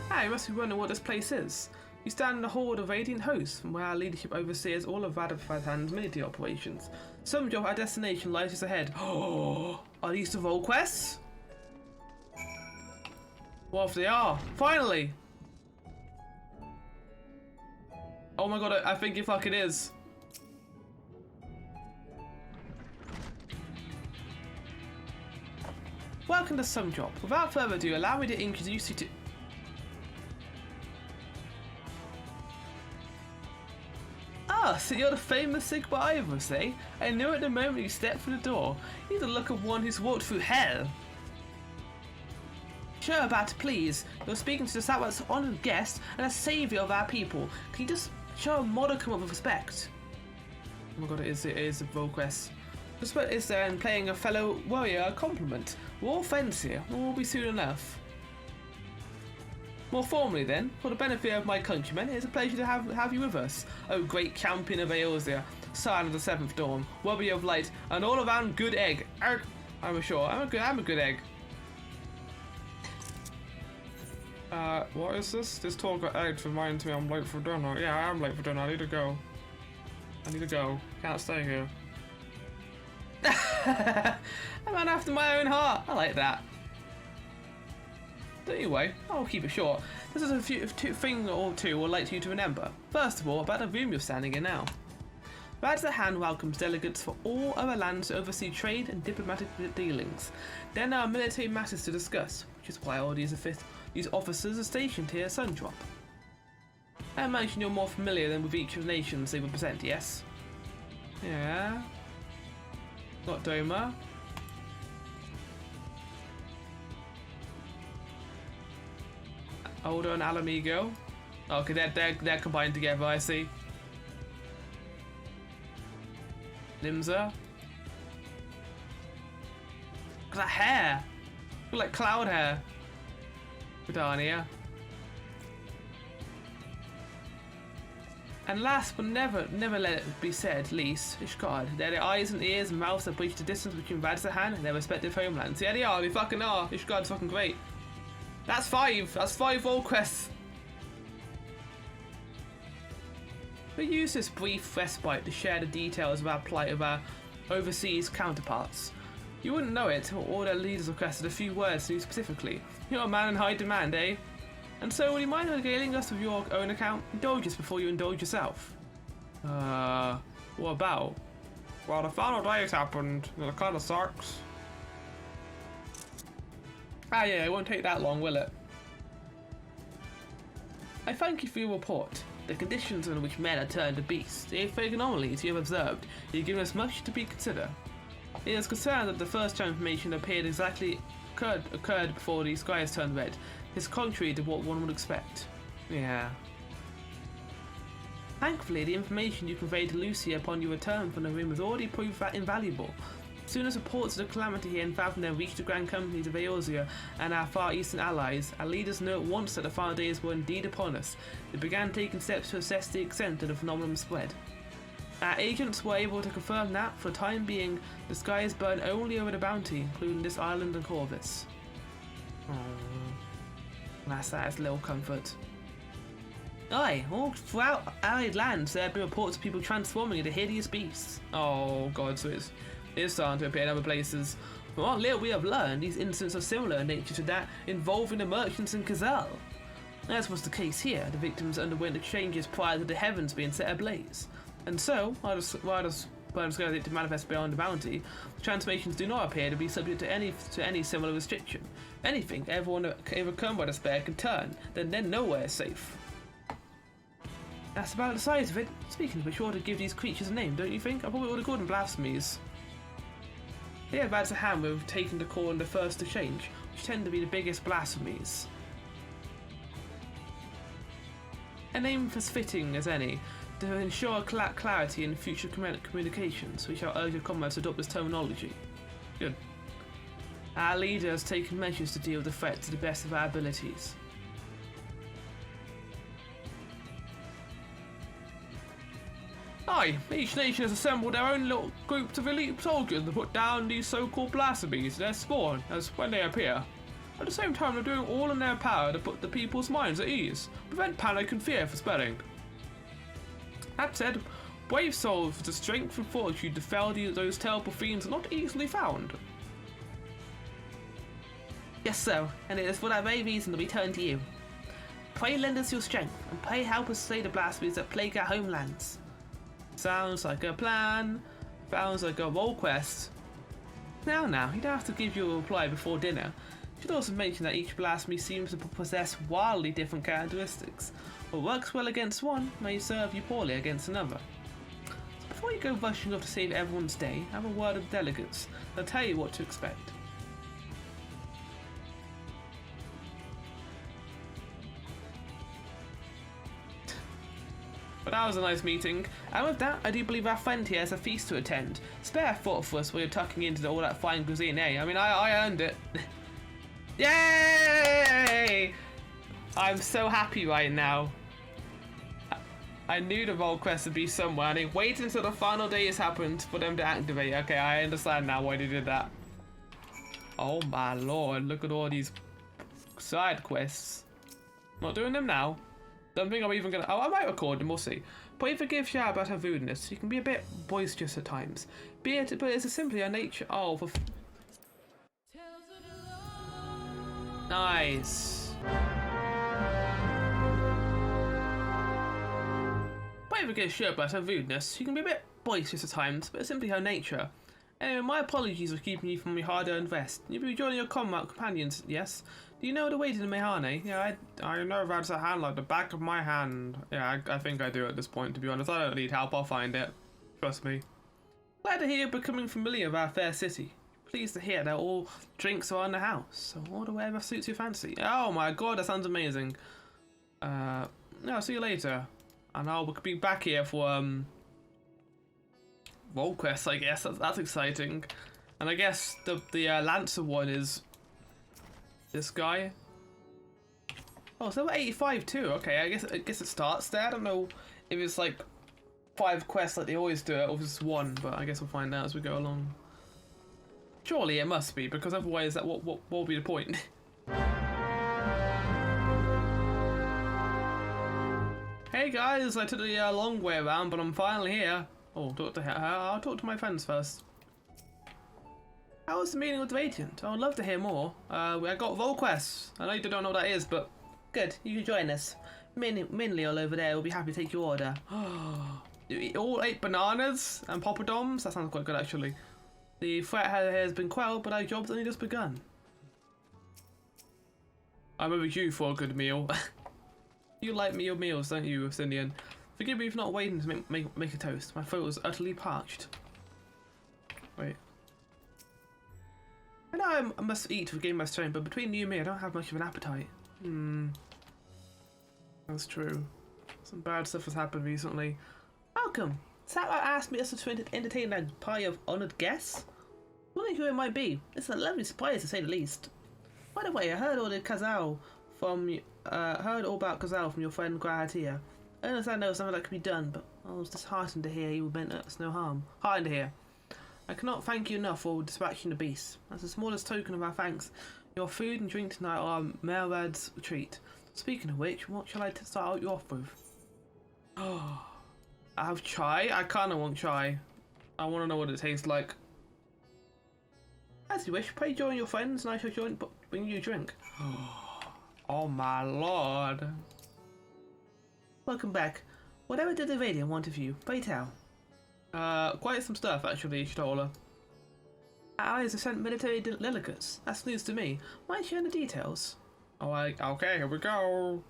Ah, you must be wondering what this place is. You stand in the hall of Radiant Hosts, from where our leadership oversees all of FFXIV's military operations. Some job, our destination lies just ahead. Oh, are these the role quests? What if they are? Finally! Oh my god, I think it fucking is. Welcome to Some Job. Without further ado, allow me to introduce you to... Ah, so you're the famous Sigma Ivers, eh? I knew at the moment you stepped through the door. You're the look of one who's walked through hell. Sure about it, please. You're speaking to the Southwest's honoured guest and a saviour of our people. Can you just show a modicum of respect? Oh my god, it is a role quest. Respect is there in playing a fellow warrior a compliment. We're all friends here, and we'll be soon enough. More formally then, for the benefit of my countrymen, it is a pleasure to have you with us, O great champion of Eorzea, sign of the seventh dawn, warrior of light, and all-around good egg. I'm sure, I'm a good egg. What is this? This talk about eggs reminds me I'm late for dinner. Yeah, I am late for dinner. I need to go. Can't stay here. A man after my own heart. I like that. But anyway, I'll keep it short. This is a thing or two I'd like you to remember. First of all, about the room you're standing in now. Rad's hand welcomes delegates for all other lands to oversee trade and diplomatic dealings. Then there are military matters to discuss, which is why all these officers are stationed here at Sundrop. I imagine you're more familiar than with each of the nations they represent, yes? Yeah. Got Doma. Older and Alamigo. Okay, they're combined together, I see. Limza. Look at that hair. Look like cloud hair. Gridania. And last but never let it be said least, Ishgard. They're the eyes and ears and mouths that bridge the distance between Radzahan and their respective homelands. Yeah, they are. They fucking are. Ishgard's fucking great. That's 5. That's 5 role quests. We use this brief respite to share the details of our plight of our overseas counterparts. You wouldn't know it, or all their leaders requested a few words to you specifically. You're a man in high demand, eh? And so, would you mind regaling us with your own account? Indulge us before you indulge yourself. What about? Well, the final days happened, and it kinda sucks. Ah yeah, it won't take that long, will it? I thank you for your report. The conditions under which men are turned to beasts, the fake anomalies you have observed, you've given us much to be considered. It is concerned that the first transformation appeared exactly occurred before the skies turned red. It's contrary to what one would expect. Yeah. Thankfully, the information you conveyed to Lucy upon your return from the room has already proved invaluable. As soon as reports of the calamity here in Favner reached the grand companies of Eorzea and our far eastern allies, our leaders knew at once that the final days were indeed upon us. They began taking steps to assess the extent of the phenomenon spread. Our agents were able to confirm that, for the time being, the skies burn only over the bounty, including this island and Corvus. That's a little comfort. Aye, all throughout allied lands there have been reports of people transforming into hideous beasts. Oh god, so it's starting to appear in other places. From what little we have learned, these incidents are similar in nature to that involving the merchants in Kazal. As was the case here, the victims underwent exchanges prior to the heavens being set ablaze. And so, while the burns go to manifest beyond the bounty, transformations do not appear to be subject to any similar restriction. Anything everyone overcome by despair can turn, then nowhere is safe. That's about the size of it. Speaking of which, we ought to give these creatures a name, don't you think? I probably would have called them blasphemies. Here, Rad's a hand we've taken to call in the first exchange, which tend to be the biggest blasphemies. A name as fitting as any. To ensure clarity in future communications, we shall urge your comrades to adopt this terminology. Good. Our leader has taken measures to deal with the threat to the best of our abilities. Aye, each nation has assembled their own little groups of elite soldiers to put down these so-called blasphemies, their spawn, as when they appear. At the same time, they're doing all in their power to put the people's minds at ease, prevent panic and fear from spreading. That said, brave souls with the strength and fortitude to fell those terrible fiends are not easily found. Yes, sir, and it is for that very reason that we turn to you. Pray lend us your strength, and pray help us slay the blasphemies that plague our homelands. Sounds like a plan. Sounds like a role quest. Now, you don't have to give your reply before dinner. You should also mention that each blasphemy seems to possess wildly different characteristics. What works well against one may serve you poorly against another. So before you go rushing off to save everyone's day, have a word with the delegates. They'll tell you what to expect. But that was a nice meeting, and with that, I do believe our friend here has a feast to attend. Spare a thought for us while you're tucking into all that fine cuisine, eh? I mean, I earned it. Yay! I'm so happy right now. I knew the role quest would be somewhere, and they waited until the final day has happened for them to activate. Okay, I understand now why they did that. Oh my lord, look at all these side quests. Not doing them now. Don't think I'm even gonna. Oh, I might record them, we'll see. Pray forgive Xiao about her rudeness. She can be a bit boisterous at times. But it's simply her nature. Oh, for. Nice. Pray forgive Xiao about her rudeness. She can be a bit boisterous at times, but it's simply her nature. Anyway, my apologies for keeping you from your hard-earned rest. You'll be joining your companions, yes? Do you know the way to the Mehane? Yeah, I know that's a hand like the back of my hand. Yeah, I think I do at this point, to be honest. I don't need help, I'll find it. Trust me. Glad to hear you're becoming familiar with our fair city. Pleased to hear that all drinks are in the house, so order whatever suits your fancy. Oh my god, that sounds amazing. Yeah, I'll see you later. And I'll be back here for, role quests, I guess. That's exciting. And I guess the Lancer one is this guy. Oh, so we're 85 too. Okay, I guess it starts there. I don't know if it's like 5 quests like they always do it, or if it's 1, but I guess we'll find out as we go along. Surely it must be, because otherwise that what will be the point? Hey guys, I took the long way around, but I'm finally here. Oh, talk to her. I'll talk to my friends first. How was the meeting with the Radiant? I would love to hear more. I got role quests. I know you don't know what that is, but Good, you can join us. Minley over there will be happy to take your order. you eat all 8 bananas and poppadoms? That sounds quite good, actually. The threat has been quelled, but our job's only just begun. I'm over you for a good meal. You like your meals, don't you, Cindian? Forgive me for not waiting to make a toast. My throat was utterly parched. Wait. I know I must eat to regain my strength, but between you and me, I don't have much of an appetite. That's true. Some bad stuff has happened recently. Welcome. Satellite asked me to entertain a party of honoured guests. Wondering who it might be. It's a lovely surprise to say the least. By the way, I heard all about Kazal from your friend Grahatia. I understand there was something that could be done, but I was disheartened to hear you meant us no harm. Heartened to hear. I cannot thank you enough for dispatching the beast. As the smallest token of our thanks, your food and drink tonight are Merwad's treat. Speaking of which, what shall I start you off with? Oh, I have chai? I kinda want chai. I wanna know what it tastes like. As you wish, pray join your friends and I shall bring you a drink. Oh my lord. Welcome back. Whatever did the Radiant want of you? Pray tell. Quite some stuff actually, Shitola. Our allies have sent military delegates. That's news to me. Mind sharing the details? Oh, okay, here we go.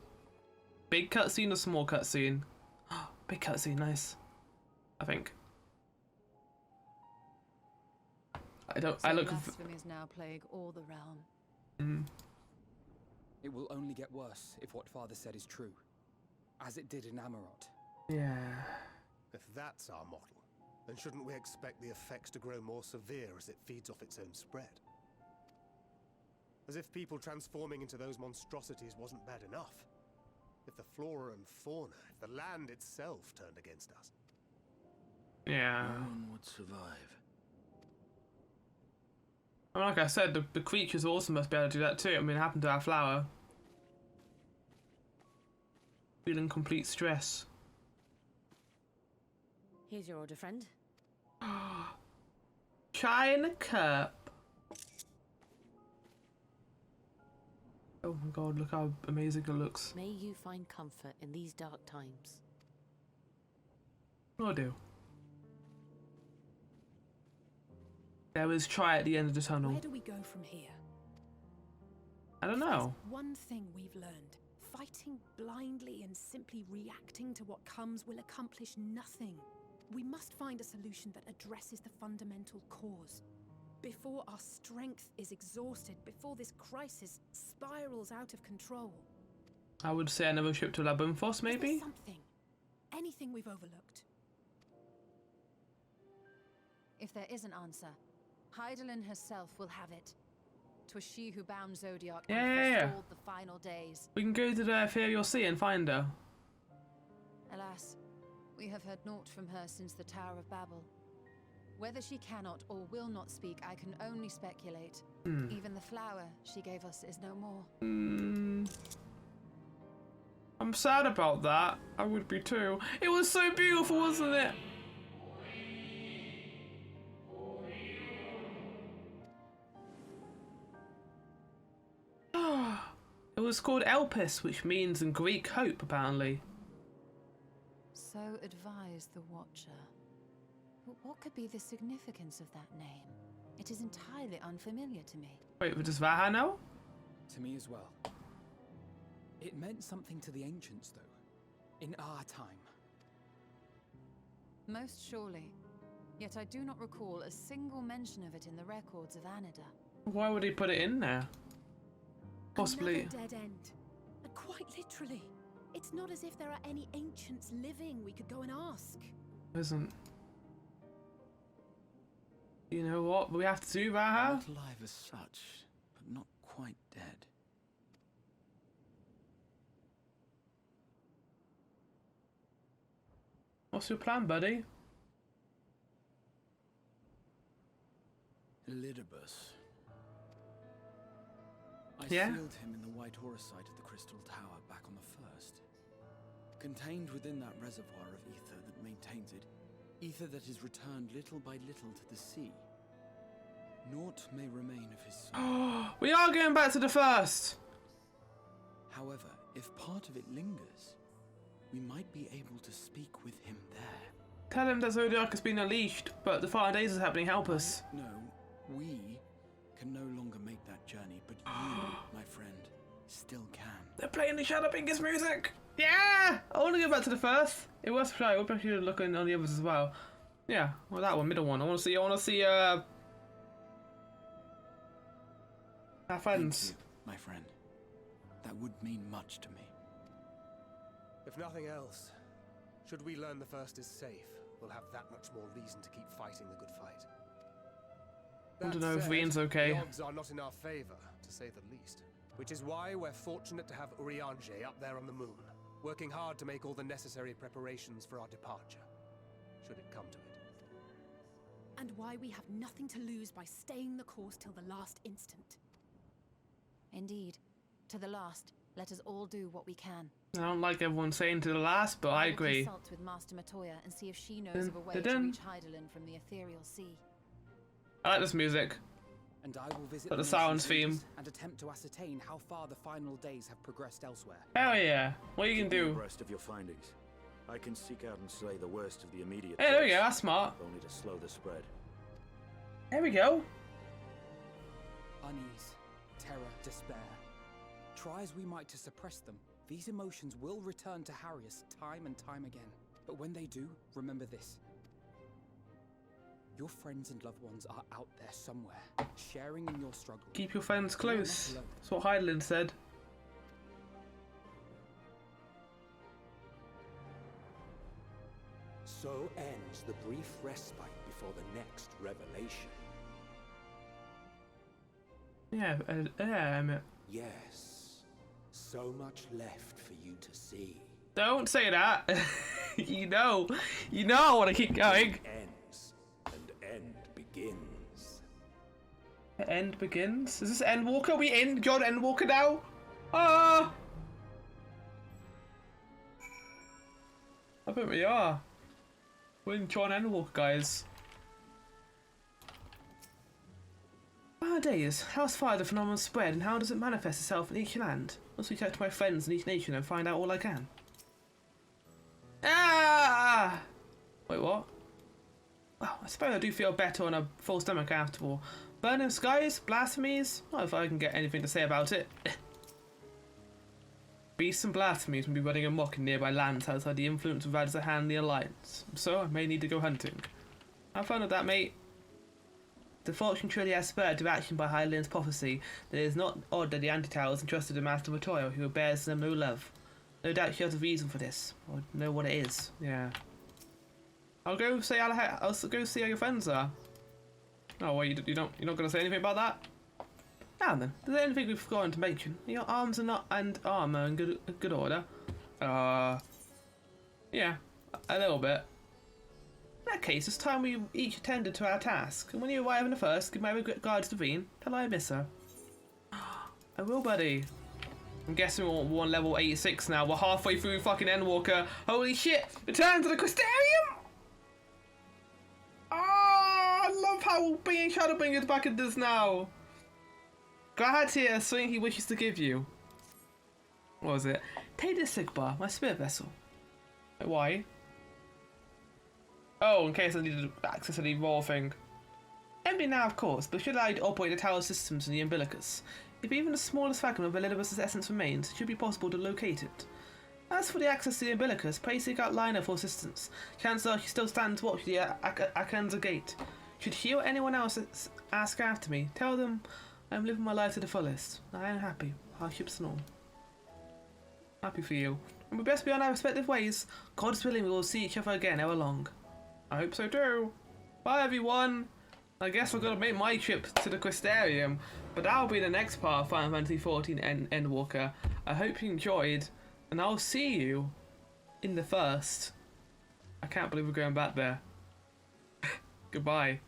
Big cutscene or small cutscene? Big cutscene, nice. I think. I look. Blasphemies now plague all the realm. It will only get worse if what Father said is true, as it did in Amarot. Yeah. If that's our model, then shouldn't we expect the effects to grow more severe as it feeds off its own spread? As if people transforming into those monstrosities wasn't bad enough. If the flora and fauna, if the land itself turned against us. Yeah. No one would survive. Well, like I said, the creatures also must be able to do that too. I mean, it happened to our flower. Feeling complete stress. Here's your order, friend. China cup. Oh my god, look how amazing it looks. May you find comfort in these dark times. I do. There is try at the end of the tunnel. Where do we go from here? I don't know. There's one thing we've learned. Fighting blindly and simply reacting to what comes will accomplish nothing. We must find a solution that addresses the fundamental cause. Before our strength is exhausted, before this crisis spirals out of control. I would say another trip to Labunfos, maybe? Is there something? Anything we've overlooked? If there is an answer, Heidelin herself will have it. 'Twas she who bound Zodiac and forestalled the final days. We can go to the Ethereal Sea and find her. Alas, we have heard naught from her since the Tower of Babel. Whether she cannot or will not speak, I can only speculate. Even the flower she gave us is no more. I'm sad about that. I would be too. It was so beautiful, wasn't it? It was called Elpis, which means in Greek hope, apparently. So advised the Watcher. But what could be the significance of that name? It is entirely unfamiliar to me. Wait, does Vaha know? To me as well. It meant something to the ancients, though. In our time. Most surely. Yet I do not recall a single mention of it in the records of Anida. Why would he put it in there? Possibly. Another dead end. And quite literally. It's not as if there are any ancients living we could go and ask. Isn't. You know what we have to do, Vaha? Not alive as such, but not quite dead. What's your plan, buddy? Elidibus. I Yeah? sealed him in the White Orisite of the Crystal Tower back on the first. Contained within that reservoir of ether that maintains it, ether that is returned little by little to the sea. Naught may remain of his soul. We are going back to the first! However, if part of it lingers, we might be able to speak with him there. Tell him that Zodiac has been unleashed, but the final days is happening. Help us. No, we can no longer make that journey, but you, my friend, still can. They're playing the Shadowbringers music! Yeah! I want to go back to the first. It was try. We'll probably look on the others as well. Yeah, well that one, middle one. I want to see our friends. Thank you, my friend. That would mean much to me. If nothing else, should we learn the first is safe, we'll have that much more reason to keep fighting the good fight. I don't That know if said, Rian's okay. The odds are not in our favor, to say the least. Which is why we're fortunate to have Urianger up there on the moon, working hard to make all the necessary preparations for our departure, should it come to it. And why we have nothing to lose by staying the course till the last instant. Indeed. To the last, let us all do what we can. I don't like everyone saying to the last, but I will agree. Consult with Master Matoya and see if she knows of a way to Dun-dun. reach Heidelin from the Ethereal Sea. I like this music. And I will visit Got the nation's Silence theme. leaders and attempt to ascertain how far the final days have progressed elsewhere. Hell yeah. What you can Keep me do? abreast of your findings. I can seek out and slay the worst of the immediate Hey, there we go. threats, That's smart. only to slow the spread. There we go. Unease, terror, despair. Try as we might to suppress them, these emotions will return to harry us time and time again. But when they do, remember this. Your friends and loved ones are out there somewhere, sharing in your struggle. Keep your friends You are not close. alone. That's what Heidelin said. So ends the brief respite before the next revelation. Yeah, Yes. So much left for you to see. don't say that. you know I want to keep going. Ends and end begins. End begins? Is this Endwalker? Are we in John Endwalker now? Ah! I bet we are. We're in John Endwalker, guys. Nowadays, how's fire the phenomenon spread and how does it manifest itself in each land? Must reach out to my friends in each nation and find out all I can. Ah! Wait, what? Well, I suppose I do feel better on a full stomach after all. Burning skies? Blasphemies? Not if I can get anything to say about it. Beasts and blasphemies will be running amok in nearby lands outside the influence of Rad's hand the Alliance. So I may need to go hunting. Have fun with that, mate. The fortune truly has spurred to action by Highland's prophecy that it is not odd that the Anti-Towers entrusted to Master Matoyo, who bears them no love. No doubt she has a reason for this, or know what it is. Yeah. I'll go see how your friends are. Oh, well, you're not going to say anything about that? Now then, is there anything we've forgotten to mention? Your arms are not and armour in good order. Yeah, a little bit. In that case, it's time we each attended to our task. And when you arrive in the first, give my regards to Veen. Tell her I miss her. I will, buddy. I'm guessing we're on level 86 now. We're halfway through fucking Endwalker. Holy shit! Return to the Crystarium! Ah, I love how being Shadowbringers back in this now. Glad to hear something he wishes to give you. What was it? Take this Sigbar, my spirit vessel. Wait, why? Oh, in case I needed access to the raw thing. Empty now, of course, but should allow you to operate the tower systems in the Umbilicus. If even the smallest fragment of Elidibus' essence remains, it should be possible to locate it. As for the access to the Umbilicus, pray seek out Lina for assistance. Chances are she still stands watch the Akanza gate. Should she or anyone else ask after me, tell them I'm living my life to the fullest. I am happy, hardships and all. Happy for you. And we best be on our respective ways. God's willing we will see each other again ere long. I hope so too. Bye everyone. I guess we're gonna make my trip to the Crystarium, but that'll be the next part of Final Fantasy XIV Endwalker. I hope you enjoyed, and I'll see you in the first. I can't believe we're going back there. Goodbye.